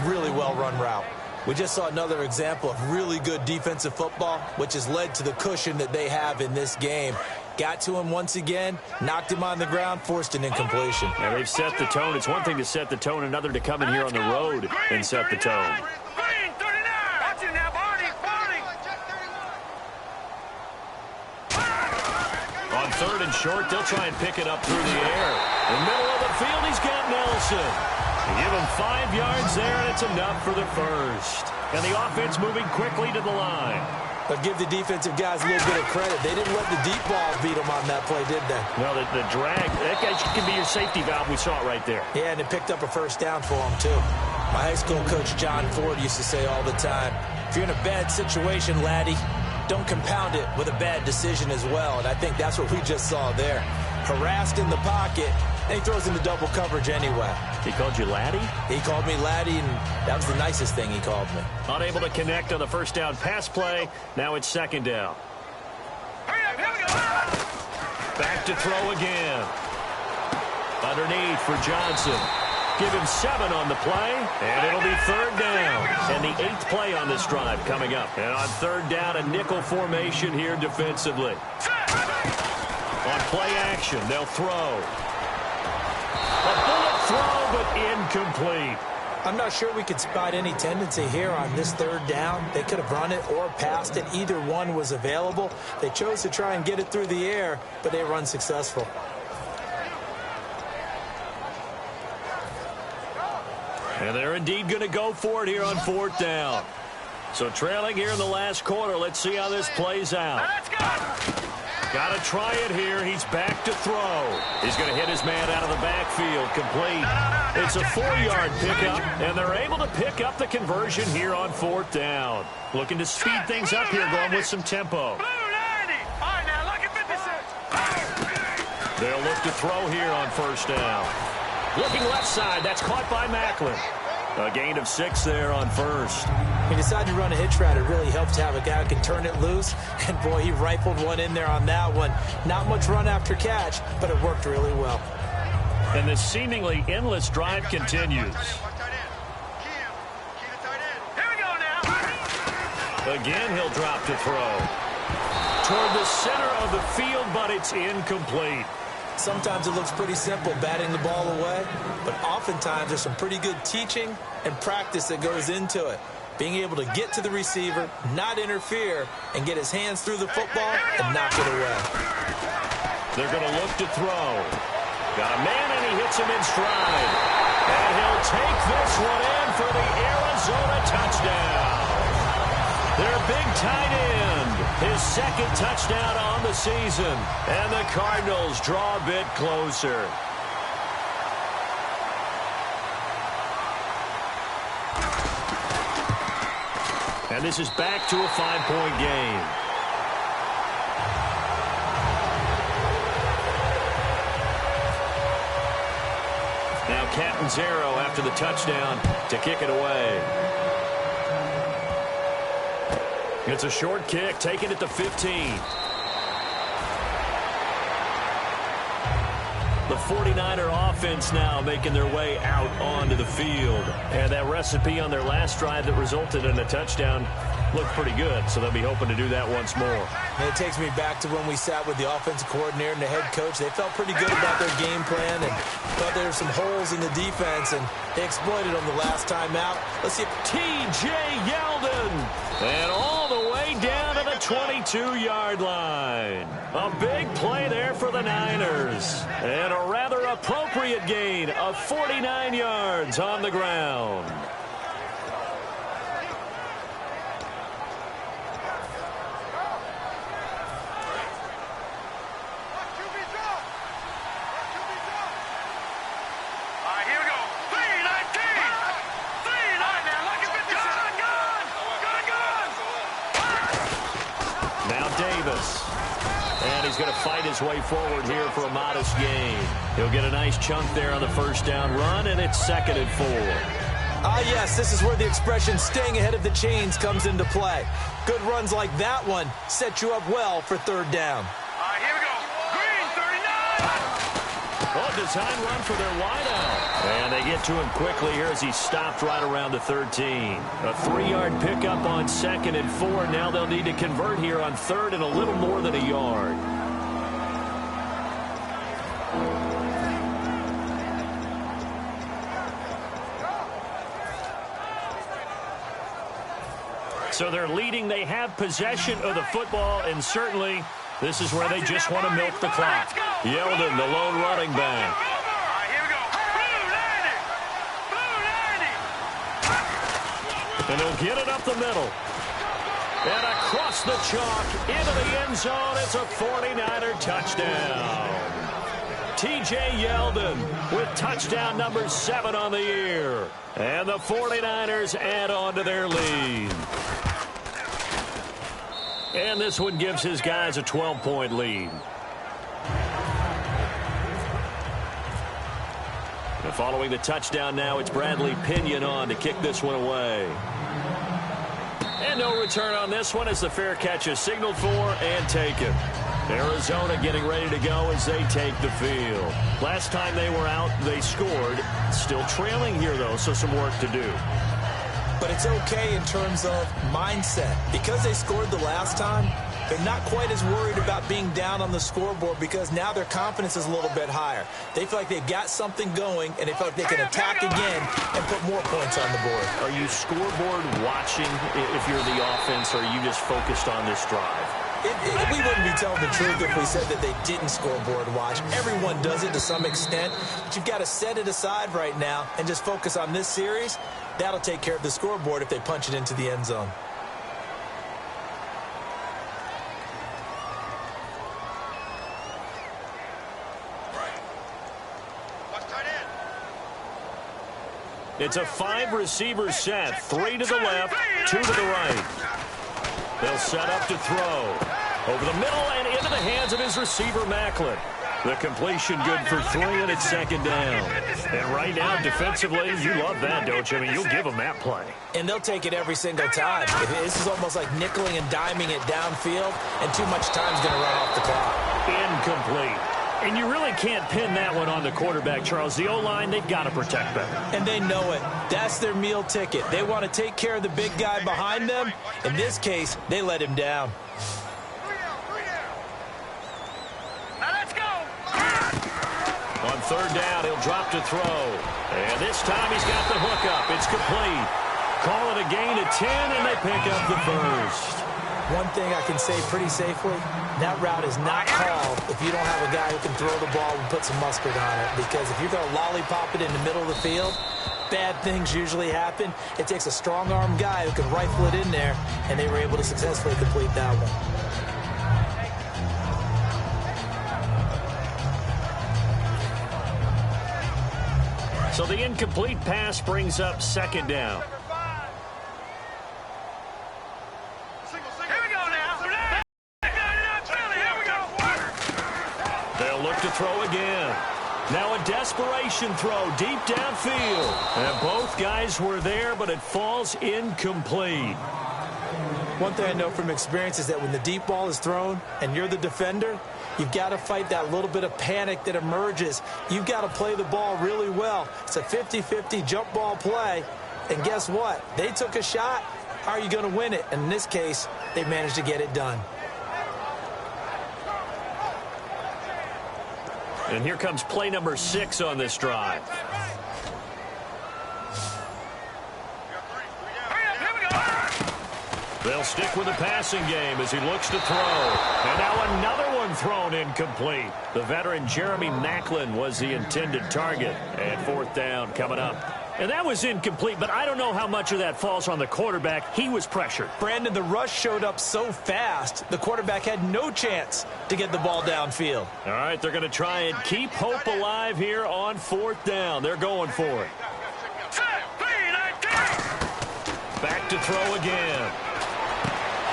Really well-run route. We just saw another example of really good defensive football, which has led to the cushion that they have in this game. Got to him once again, knocked him on the ground, forced an incompletion. Yeah, they've set the tone. It's one thing to set the tone, another to come in here on the road and set the tone. On 3rd and short, they'll try and pick it up through the air. In the middle of the field, he's got Nelson. They give him 5 yards there, and it's enough for the first. And the offense moving quickly to the line. But give the defensive guys a little bit of credit. They didn't let the deep ball beat them on that play, did they? No, the drag, that guy can be your safety valve. We saw it right there. Yeah, and it picked up a first down for him, too. My high school coach, John Ford, used to say all the time, if you're in a bad situation, laddie, don't compound it with a bad decision as well. And I think that's what we just saw there. Harassed in the pocket, and he throws into double coverage anyway. He called you laddie? He called me laddie, and that was the nicest thing he called me. Unable to connect on the first down pass play. Now it's 2nd down. Back to throw again. Underneath for Johnson. give him 7 on the play, and it'll be 3rd down. And the 8th play on this drive coming up. And on 3rd down, a nickel formation here defensively. On play action, they'll throw. A bullet throw, but incomplete. I'm not sure we could spot any tendency here on this 3rd down. They could have run it or passed it. Either one was available. They chose to try and get it through the air, but they were unsuccessful. And they're indeed going to go for it here on 4th down. So trailing here in the last quarter. Let's see how this plays out. Got to try it here. He's back to throw. He's going to hit his man out of the backfield. Complete. It's a 4-yard pickup, and they're able to pick up the conversion here on 4th down. Looking to speed things up here, going with some tempo. They'll look to throw here on 1st down. Looking left side. That's caught by Macklin. A gain of 6 there on 1st. He decided to run a hitch route. It really helps to have a guy who can turn it loose. And, boy, he rifled one in there on that one. Not much run after catch, but it worked really well. And this seemingly endless drive continues. Again, he'll drop to throw. Toward the center of the field, but it's incomplete. Sometimes it looks pretty simple, batting the ball away, but oftentimes there's some pretty good teaching and practice that goes into it. Being able to get to the receiver, not interfere, and get his hands through the football and knock it away. They're going to look to throw. Got a man, and he hits him in stride. And he'll take this one in for the Arizona touchdown. Their big tight end, his 2nd touchdown on the season. And the Cardinals draw a bit closer. And this is back to a 5-point game. Now Catanzaro after the touchdown to kick it away. It's a short kick, taking it to 15. The 49er offense now making their way out onto the field. And that recipe on their last drive that resulted in a touchdown looked pretty good, so they'll be hoping to do that once more. And it takes me back to when we sat with the offensive coordinator and the head coach. They felt pretty good about their game plan and thought there were some holes in the defense, and they exploited them the last time out. Let's see if T.J. Yeldon. And all the way down to the 22-yard line. A big play there for the Niners. And a rather appropriate gain of 49 yards on the ground. Going to fight his way forward here for a modest gain. He'll get a nice chunk there on the 1st down run, and it's 2nd and 4. Yes, this is where the expression staying ahead of the chains comes into play. Good runs like that one set you up well for 3rd down. Here we go. Green, 39. Oh, design run for their wideout. And they get to him quickly here as he stopped right around the 13. A 3-yard pickup on 2nd and 4. Now they'll need to convert here on 3rd and a little more than a yard. So they're leading. They have possession of the football, and certainly this is where they just want to milk the clock. Yeldon, the lone running back. Here we go. Blue 90. And they'll get it up the middle. And across the chalk into the end zone. It's a 49er touchdown. T.J. Yeldon with touchdown number 7 on the year. And the 49ers add on to their lead. And this one gives his guys a 12-point lead. And following the touchdown now, it's Bradley Pinion on to kick this one away. And no return on this one as the fair catch is signaled for and taken. Arizona getting ready to go as they take the field. Last time they were out, they scored. Still trailing here, though, so some work to do. But it's okay in terms of mindset. Because they scored the last time, they're not quite as worried about being down on the scoreboard because now their confidence is a little bit higher. They feel like they've got something going, and they feel like they can attack again and put more points on the board. Are you scoreboard watching if you're the offense, or are you just focused on this drive? We wouldn't be telling the truth if we said that they didn't scoreboard watch. Everyone does it to some extent, but you've got to set it aside right now and just focus on this series. That'll take care of the scoreboard if they punch it into the end zone. It's a 5-receiver set, 3 to the left, 2 to the right. They'll set up to throw. Over the middle and into the hands of his receiver, Maclin. The completion good for 3, and it's second down. And right now, defensively, you love that, don't you? I mean, you'll give them that play. And they'll take it every single time. This is almost like nickeling and diming it downfield, and too much time's going to run off the clock. Incomplete. And you really can't pin that one on the quarterback, Charles. The O-line, they've got to protect better. And they know it. That's their meal ticket. They want to take care of the big guy behind them. In this case, they let him down. Now let's go. On third down, he'll drop to throw. And this time he's got the hook up. It's complete. Call it a gain of 10, and they pick up the first. One thing I can say pretty safely, that route is not called if you don't have a guy who can throw the ball and put some mustard on it. Because if you're going to lollipop it in the middle of the field, bad things usually happen. It takes a strong-arm guy who can rifle it in there, and they were able to successfully complete that one. So the incomplete pass brings up second down. To throw again. Now a desperation throw deep downfield. And both guys were there, but it falls incomplete. One thing I know from experience is that when the deep ball is thrown and you're the defender, you've got to fight that little bit of panic that emerges. You've got to play the ball really well. It's a 50-50 jump ball play. And guess what? They took a shot. How are you going to win it? And in this case, they managed to get it done. And here comes play number 6 on this drive. They'll stick with the passing game as he looks to throw. And now another one thrown incomplete. The veteran Jeremy Maclin was the intended target. And fourth down coming up. And that was incomplete, but I don't know how much of that falls on the quarterback. He was pressured. Brandon, the rush showed up so fast, the quarterback had no chance to get the ball downfield. All right, they're going to try and keep hope alive here on fourth down. They're going for it. Back to throw again.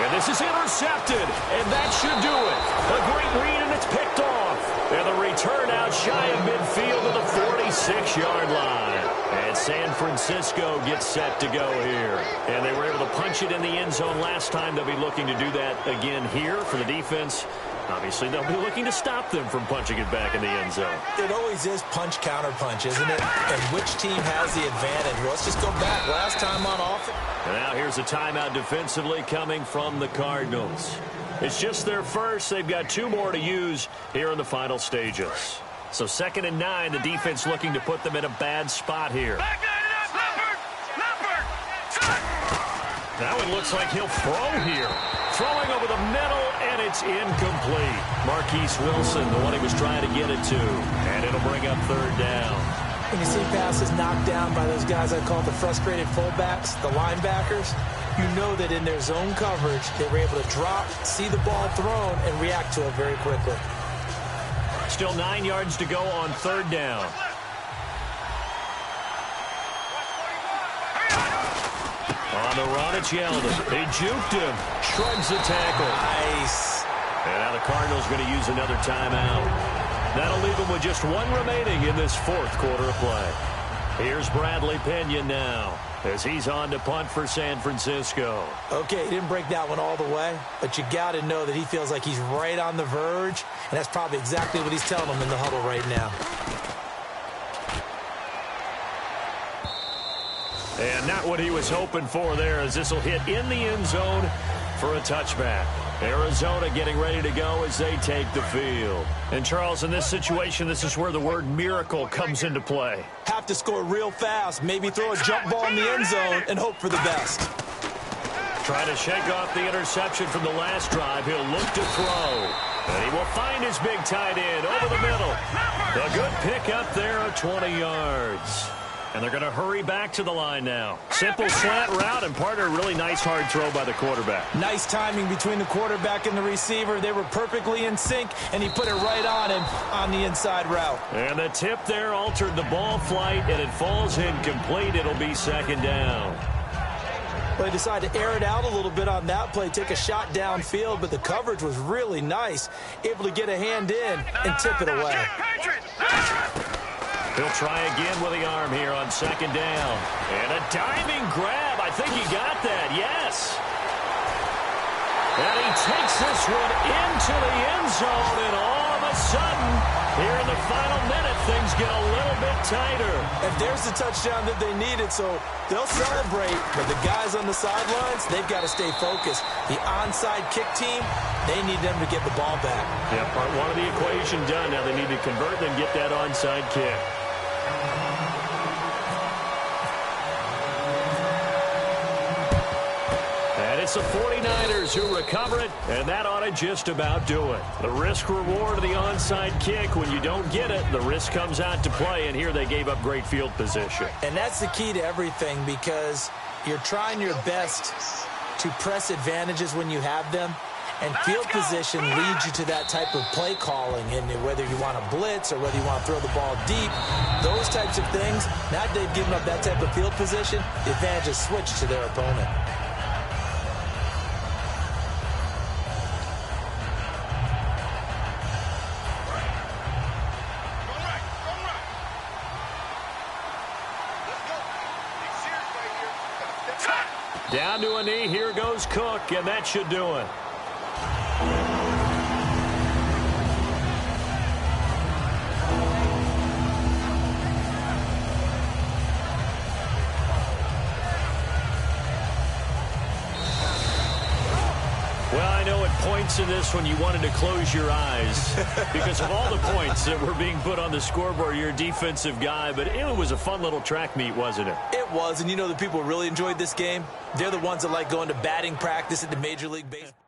And this is intercepted, and that should do it. A great read, and it's picked off. And the return out shy of midfield to the 46-yard line. And San Francisco gets set to go here. And they were able to punch it in the end zone last time. They'll be looking to do that again here for the defense. Obviously, they'll be looking to stop them from punching it back in the end zone. It always is punch-counter-punch, isn't it? And which team has the advantage? Well, let's just go back. Last time on offense. And now here's a timeout defensively coming from the Cardinals. It's just their first. They've got 2 more to use here in the final stages. So 2nd and 9, the defense looking to put them in a bad spot here. Now it looks like he'll throw here. Throwing over the middle, and it's incomplete. Marquise Wilson, the one he was trying to get it to. And it'll bring up third down. When you see passes knocked down by those guys I call the frustrated fullbacks, the linebackers, you know that in their zone coverage, they were able to drop, see the ball thrown, and react to it very quickly. Still 9 yards to go on third down. On the run, it's Yeldon. They juked him. Shrugs the tackle. Nice. And now the Cardinals going to use another timeout. That'll leave them with just 1 remaining in this 4th quarter of play. Here's Bradley Pena now as he's on to punt for San Francisco. Okay, he didn't break that one all the way, but you got to know that he feels like he's right on the verge, and that's probably exactly what he's telling them in the huddle right now. And not what he was hoping for there, as this will hit in the end zone for a touchback. Arizona getting ready to go as they take the field. And, Charles, in this situation, this is where the word miracle comes into play. Have to score real fast, maybe throw a jump ball in the end zone and hope for the best. Trying to shake off the interception from the last drive. He'll look to throw. And he will find his big tight end over the middle. A good pick up there at 20 yards. And they're going to hurry back to the line now. Simple slant route, and partner, really nice hard throw by the quarterback. Nice timing between the quarterback and the receiver. They were perfectly in sync, and he put it right on him on the inside route. And the tip there altered the ball flight, and it falls incomplete. It'll be second down. Well, they decided to air it out a little bit on that play, take a shot downfield, but the coverage was really nice. Able to get a hand in and tip it away. He'll try again with the arm here on second down. And a diving grab. I think he got that. Yes. And he takes this one into the end zone. And all of a sudden, here in the final minute, things get a little bit tighter. And there's the touchdown that they needed, so they'll celebrate. But the guys on the sidelines, they've got to stay focused. The onside kick team, they need them to get the ball back. Yeah, part one of the equation done. Now they need to convert and get that onside kick. And it's the 49ers who recover it, and that ought to just about do it. The risk-reward of the onside kick, when you don't get it, the risk comes out to play, and here they gave up great field position. And that's the key to everything, because you're trying your best to press advantages when you have them. And field position leads you to that type of play calling, and whether you want to blitz or whether you want to throw the ball deep, those types of things, now that they've given up that type of field position, the advantage is switched to their opponent. Down to a knee, here goes Cook, and that should do it. Well, I know at points in this when you wanted to close your eyes because of all the points that were being put on the scoreboard. You're a defensive guy, but it was a fun little track meet, wasn't it? It was, and you know the people who really enjoyed this game? They're the ones that like going to batting practice at the Major League Baseball.